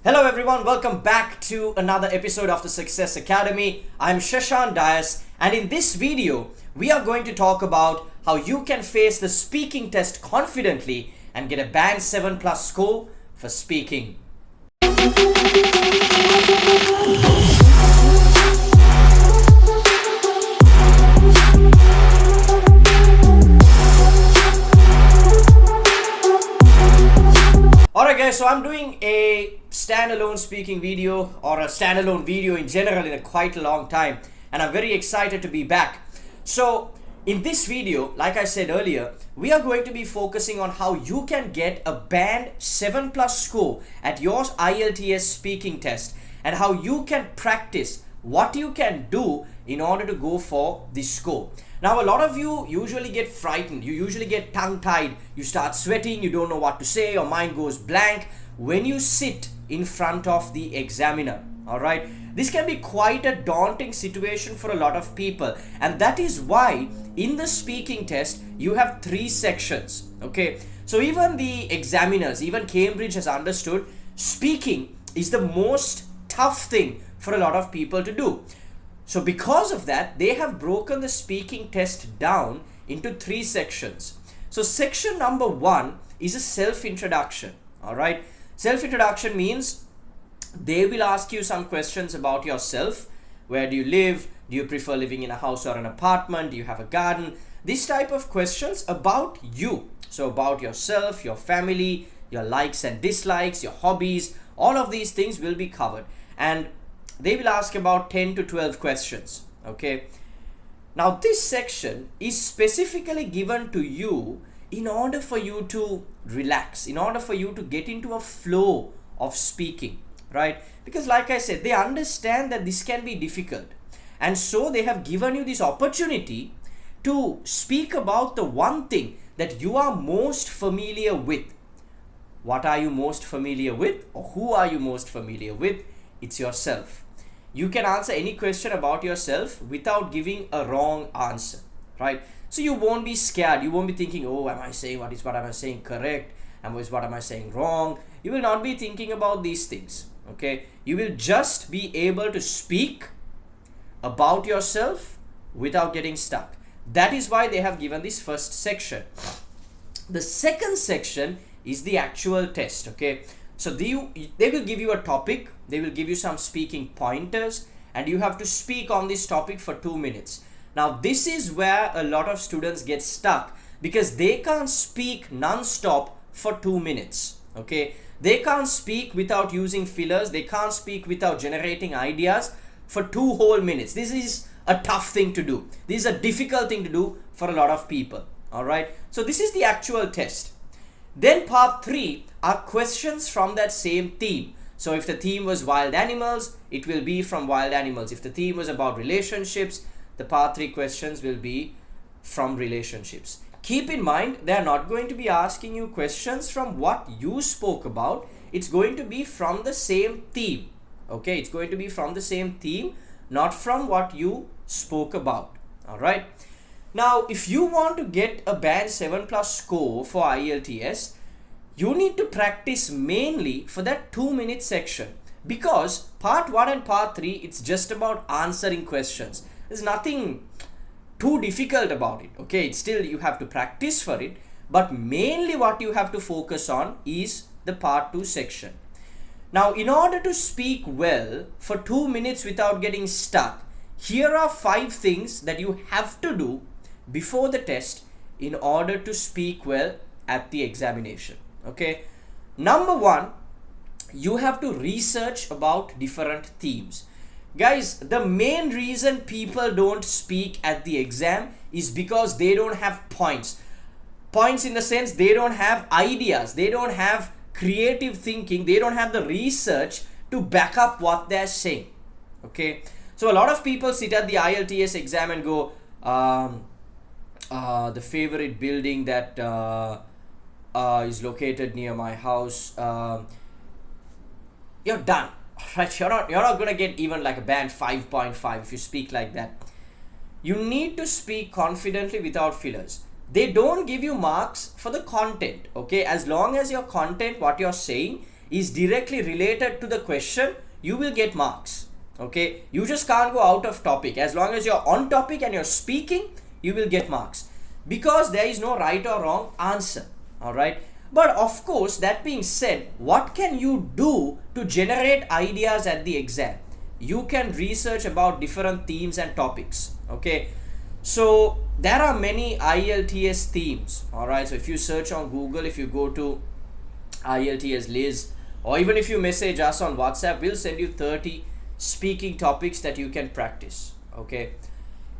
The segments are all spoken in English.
Hello everyone, welcome back to another episode of the Success Academy. I'm Sheshan and in this video, we are going to talk about how you can face the speaking test confidently and get a band 7 plus score for speaking. Alright guys, so I'm doing a standalone speaking video or a standalone video in general in a quite a long time, and I'm very excited to be back. So in this video, like I said earlier, we are going to be focusing on how you can get a band 7 plus score at your IELTS speaking test and how you can practice what you can do in order to go for this score. Now, a lot of you usually get frightened, you usually get tongue-tied, you start sweating, you don't know what to say, your mind goes blank when you sit in front of the examiner. Alright, this can be quite a daunting situation for a lot of people, and that is why in the speaking test you have 3 sections. Okay, so even the examiners, even Cambridge has understood speaking is the most tough thing for a lot of people to do. So because of that, they have broken the speaking test down into 3 sections. So section number 1 is a self-introduction. Alright, self-introduction means they will ask you some questions about yourself. Where do you live? Do you prefer living in a house or an apartment? Do you have a garden? This type of questions about you. So about yourself, your family, your likes and dislikes, your hobbies, all of these things will be covered. And they will ask about 10 to 12 questions. Okay. Now this section is specifically given to you in order for you to relax, in order for you to get into a flow of speaking, right? Because like I said, they understand that this can be difficult. And so they have given you this opportunity to speak about the one thing that you are most familiar with. What are you most familiar with, or who are you most familiar with? It's yourself. You can answer any question about yourself without giving a wrong answer, right? So you won't be scared. You won't be thinking, oh, am I saying what am I saying correct? What am I saying wrong? You will not be thinking about these things, okay? You will just be able to speak about yourself without getting stuck. That is why they have given this first section. The second section is the actual test, okay? So they will give you a topic, they will give you some speaking pointers, and you have to speak on this topic for 2 minutes. Now this is where a lot of students get stuck because they can't speak non-stop for 2 minutes. Okay, they can't speak without using fillers, they can't speak without generating ideas for 2 whole minutes. This is a tough thing to do. This is a difficult thing to do for a lot of people. Alright, so this is the actual test. Then part 3 are questions from that same theme. So if the theme was wild animals, it will be from wild animals. If the theme was about relationships, the part 3 questions will be from relationships. Keep in mind, they are not going to be asking you questions from what you spoke about. It's going to be from the same theme. Okay, it's going to be from the same theme, not from what you spoke about. Alright. Now, if you want to get a band 7 plus score for IELTS, you need to practice mainly for that 2-minute section, because part 1 and part 3, it's just about answering questions. There's nothing too difficult about it. Okay, it's still you have to practice for it, but mainly what you have to focus on is the part 2 section. Now, in order to speak well for 2 minutes without getting stuck, here are 5 things that you have to do before the test in order to speak well at the examination. Okay, number 1, you have to research about different themes. Guys, the main reason people don't speak at the exam is because they don't have points. Points in the sense they don't have ideas, they don't have creative thinking, they don't have the research to back up what they're saying. Okay, so a lot of people sit at the IELTS exam and go, the favorite building that is located near my house. You're done, right? You're not gonna get even like a band 5.5 if you speak like that. You need to speak confidently without fillers. They don't give you marks for the content. Okay, as long as your content, what you're saying, is directly related to the question, you will get marks. Okay, you just can't go out of topic. As long as you're on topic and you're speaking, you will get marks, because there is no right or wrong answer. All right, but of course, that being said, what can you do to generate ideas at the exam? You can research about different themes and topics. Okay, so there are many IELTS themes. All right, so if you search on Google, if you go to IELTS Liz, or even if you message us on WhatsApp, we'll send you 30 speaking topics that you can practice. Okay,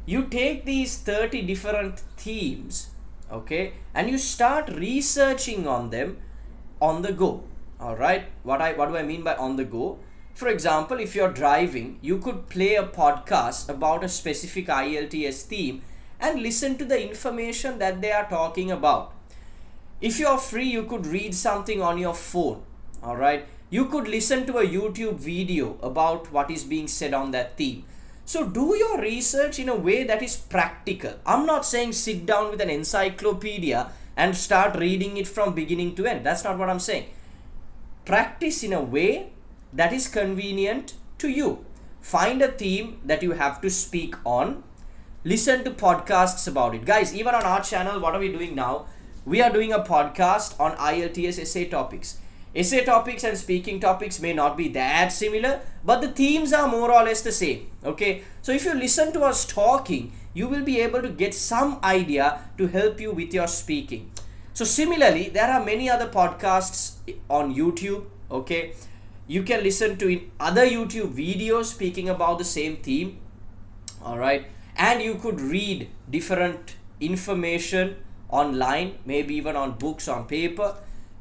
you take these 30 different themes, okay, and you start researching on them on the go. All right, what do I mean by on the go? For example, if you're driving, you could play a podcast about a specific IELTS theme and listen to the information that they are talking about. If you're free, you could read something on your phone. All right, you could listen to a YouTube video about what is being said on that theme. So do your research in a way that is practical. I'm not saying sit down with an encyclopedia and start reading it from beginning to end. That's not what I'm saying. Practice in a way that is convenient to you. Find a theme that you have to speak on. Listen to podcasts about it. Guys, even on our channel, what are we doing now? We are doing a podcast on IELTS essay topics. Essay topics and speaking topics may not be that similar, but the themes are more or less the same. Okay, so if you listen to us talking, you will be able to get some idea to help you with your speaking. So similarly, there are many other podcasts on YouTube. Okay, you can listen to other YouTube videos speaking about the same theme. All right, and you could read different information online, maybe even on books, on paper,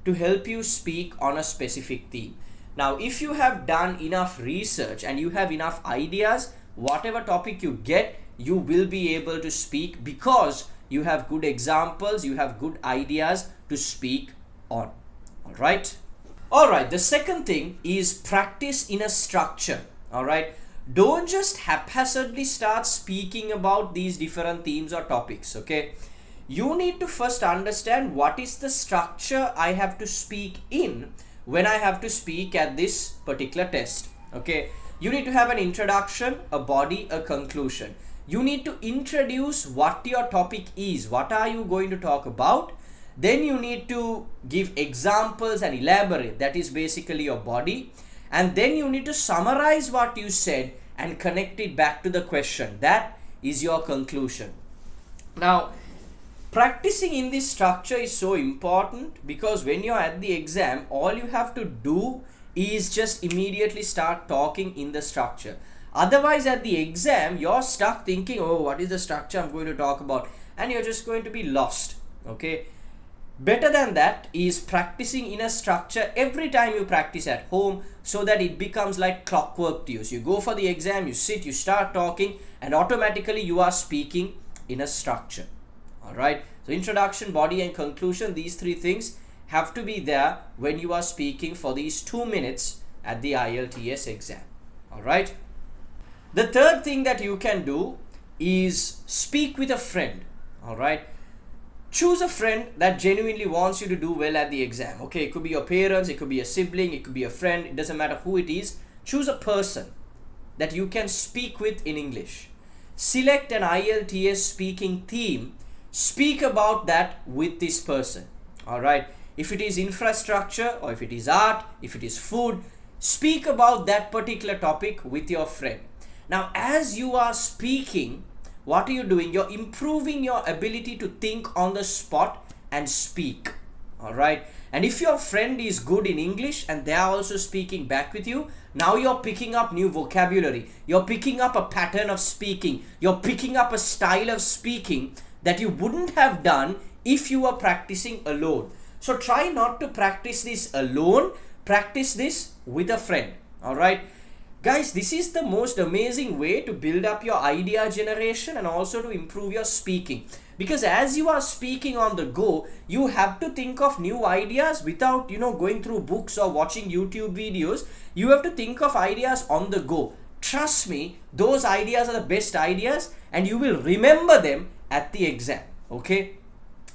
to help you speak on a specific theme. Now, if you have done enough research and you have enough ideas, whatever topic you get, you will be able to speak, because you have good examples, you have good ideas to speak on. All right. All right, the second thing is practice in a structure. All right, don't just haphazardly start speaking about these different themes or topics. Okay, you need to first understand what is the structure I have to speak in when I have to speak at this particular test. Okay, you need to have an introduction, a body, a conclusion. You need to introduce what your topic is, what are you going to talk about. Then you need to give examples and elaborate, that is basically your body. And then you need to summarize what you said and connect it back to the question, that is your conclusion. Now, practicing in this structure is so important, because when you're at the exam, all you have to do is just immediately start talking in the structure. Otherwise, at the exam, you're stuck thinking, oh, what is the structure I'm going to talk about? And you're just going to be lost. Okay. Better than that is practicing in a structure every time you practice at home, so that it becomes like clockwork to you. So you go for the exam, you sit, you start talking, and automatically you are speaking in a structure. All right. So introduction, body, and conclusion, these three things have to be there when you are speaking for these 2 minutes at the IELTS exam. All right. The third thing that you can do is speak with a friend. All right. Choose a friend that genuinely wants you to do well at the exam. Okay, it could be your parents, it could be a sibling, it could be a friend, it doesn't matter who it is. Choose a person that you can speak with in English. Select an IELTS speaking theme. Speak about that with this person. All right. If it is infrastructure, or if it is art, if it is food, speak about that particular topic with your friend. Now, as you are speaking, what are you doing? You're improving your ability to think on the spot and speak. All right. And if your friend is good in English and they are also speaking back with you, now you're picking up new vocabulary. You're picking up a pattern of speaking. You're picking up a style of speaking that you wouldn't have done if you were practicing alone. So try not to practice this alone. Practice this with a friend. All right. Guys, this is the most amazing way to build up your idea generation and also to improve your speaking. Because as you are speaking on the go, you have to think of new ideas without, going through books or watching YouTube videos. You have to think of ideas on the go. Trust me, those ideas are the best ideas and you will remember them at the exam. Okay?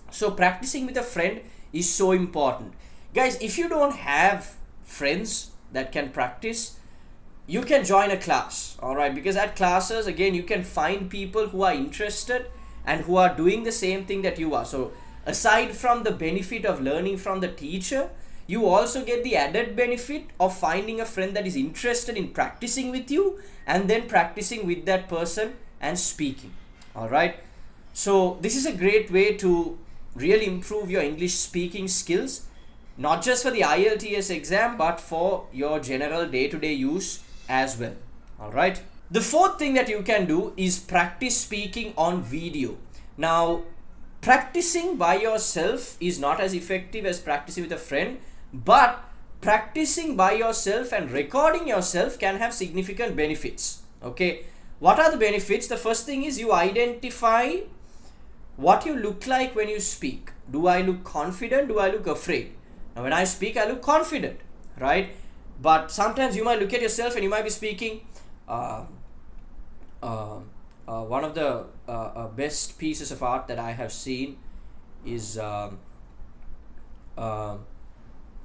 So practicing with a friend is so important. Guys, if you don't have friends that can practice, you can join a class. All right, because at classes, again, you can find people who are interested and who are doing the same thing that you are. So aside from the benefit of learning from the teacher, you also get the added benefit of finding a friend that is interested in practicing with you and then practicing with that person and speaking. All right, so this is a great way to really improve your English speaking skills, not just for the IELTS exam but for your general day-to-day use as well. All right, the fourth thing that you can do is practice speaking on video. Now, practicing by yourself is not as effective as practicing with a friend, but practicing by yourself and recording yourself can have significant benefits. Okay, what are the benefits? The first thing is you identify what you look like when you speak. Do I look confident? Do I look afraid? Now, when I speak, I look confident, right? But sometimes you might look at yourself and you might be speaking. One of the best pieces of art that I have seen is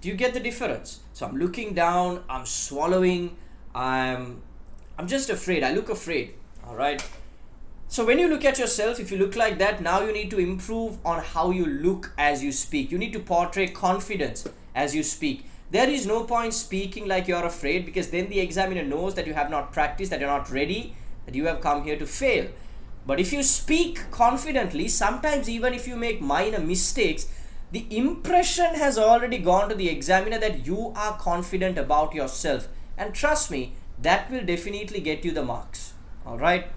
do you get the difference? So I'm looking down, I'm swallowing, I'm just afraid. I look afraid. All right. So when you look at yourself, if you look like that, now you need to improve on how you look as you speak. You need to portray confidence as you speak. There is no point speaking like you're afraid, because then the examiner knows that you have not practiced, that you're not ready, that you have come here to fail. But if you speak confidently, sometimes even if you make minor mistakes, the impression has already gone to the examiner that you are confident about yourself. And trust me, that will definitely get you the marks. All right.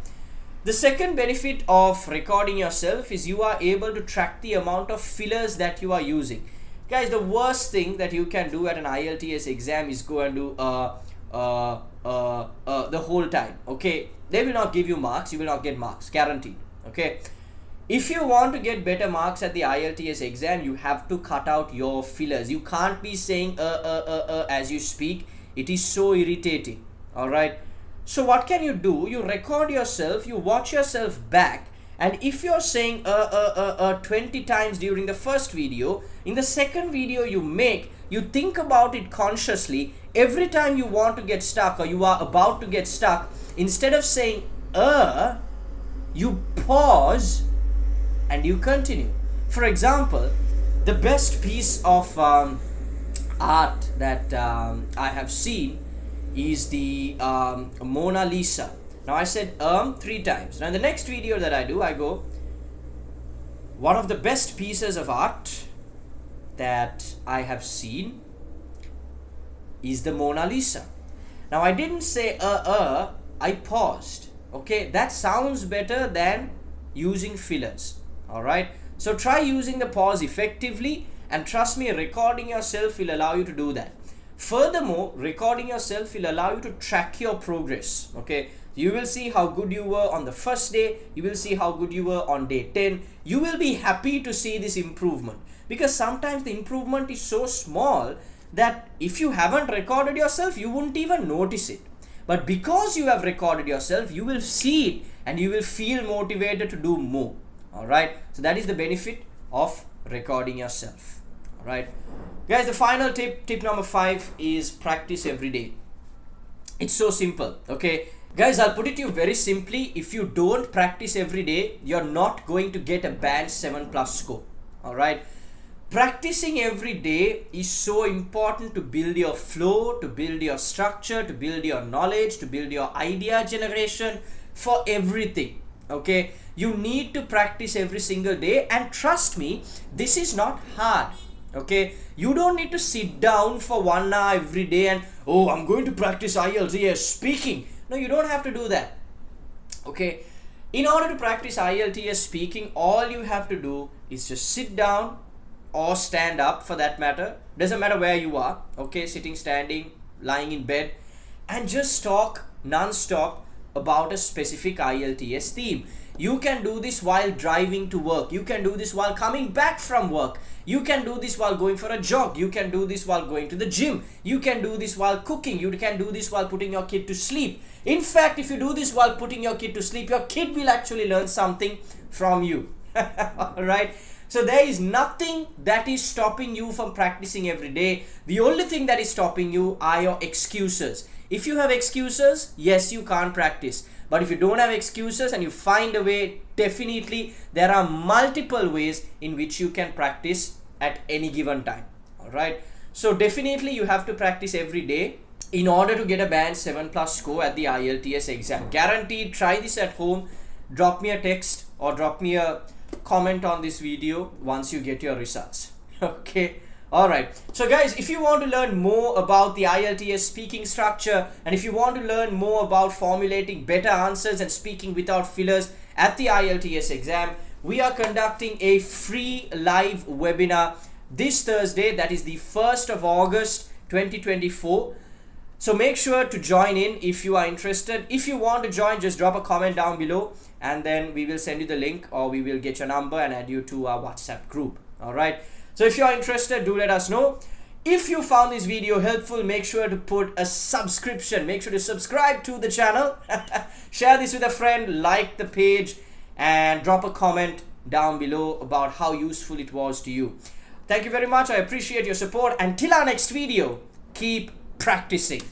The second benefit of recording yourself is you are able to track the amount of fillers that you are using. Guys, the worst thing that you can do at an IELTS exam is go and do the whole time. Okay, they will not give you marks. You will not get marks, guaranteed. Okay, if you want to get better marks at the IELTS exam, you have to cut out your fillers. You can't be saying as you speak. It is so irritating. All right. So what can you do? You record yourself. You watch yourself back. And if you're saying 20 times during the first video, in the second video you think about it consciously. Every time you want to get stuck or you are about to get stuck, instead of saying you pause and you continue. For example, the best piece of art that I have seen is the Mona Lisa. Now I said 3 times. Now in the next video that I do, I go, one of the best pieces of art that I have seen is the Mona Lisa. Now I didn't say I paused. Okay, that sounds better than using fillers. All right, so try using the pause effectively, and trust me, recording yourself will allow you to do that. Furthermore, recording yourself will allow you to track your progress. Okay, you will see how good you were on the first day. You will see how good you were on day 10. You will be happy to see this improvement, because sometimes the improvement is so small that if you haven't recorded yourself, you won't even notice it. But because you have recorded yourself, you will see it and you will feel motivated to do more. All right, so that is the benefit of recording yourself. All right, guys, the final tip number 5 is practice every day. It's so simple. Okay, guys, I'll put it to you very simply. If you don't practice every day, you're not going to get a band 7+ score. All right, practicing every day is so important to build your flow, to build your structure, to build your knowledge, to build your idea generation, for everything. Okay, you need to practice every single day, and trust me, this is not hard. Okay, you don't need to sit down for 1 hour every day and I'm going to practice IELTS speaking. No, you don't have to do that. Okay, in order to practice IELTS speaking, all you have to do is just sit down or stand up, for that matter. Doesn't matter where you are. Okay, sitting, standing, lying in bed, and just talk non-stop about a specific IELTS theme. You can do this while driving to work. You can do this while coming back from work. You can do this while going for a jog. You can do this while going to the gym. You can do this while cooking. You can do this while putting your kid to sleep. In fact, if you do this while putting your kid to sleep, your kid will actually learn something from you. All right. So there is nothing that is stopping you from practicing every day. The only thing that is stopping you are your excuses. If you have excuses, yes, you can't practice. But if you don't have excuses and you find a way, definitely there are multiple ways in which you can practice at any given time. All right. So definitely you have to practice every day in order to get a band 7+ score at the IELTS exam. Guaranteed. Try this at home. Drop me a text or drop me a comment on this video once you get your results. Okay. Alright, so guys, if you want to learn more about the IELTS speaking structure, and if you want to learn more about formulating better answers and speaking without fillers at the IELTS exam, we are conducting a free live webinar this Thursday, that is the 1st of August 2024. So make sure to join in if you are interested. If you want to join, just drop a comment down below and then we will send you the link, or we will get your number and add you to our WhatsApp group. Alright. So if you are interested, do let us know. If you found this video helpful, make sure to put a subscription. Make sure to subscribe to the channel. Share this with a friend, like the page, and drop a comment down below about how useful it was to you. Thank you very much. I appreciate your support. Until our next video, keep practicing.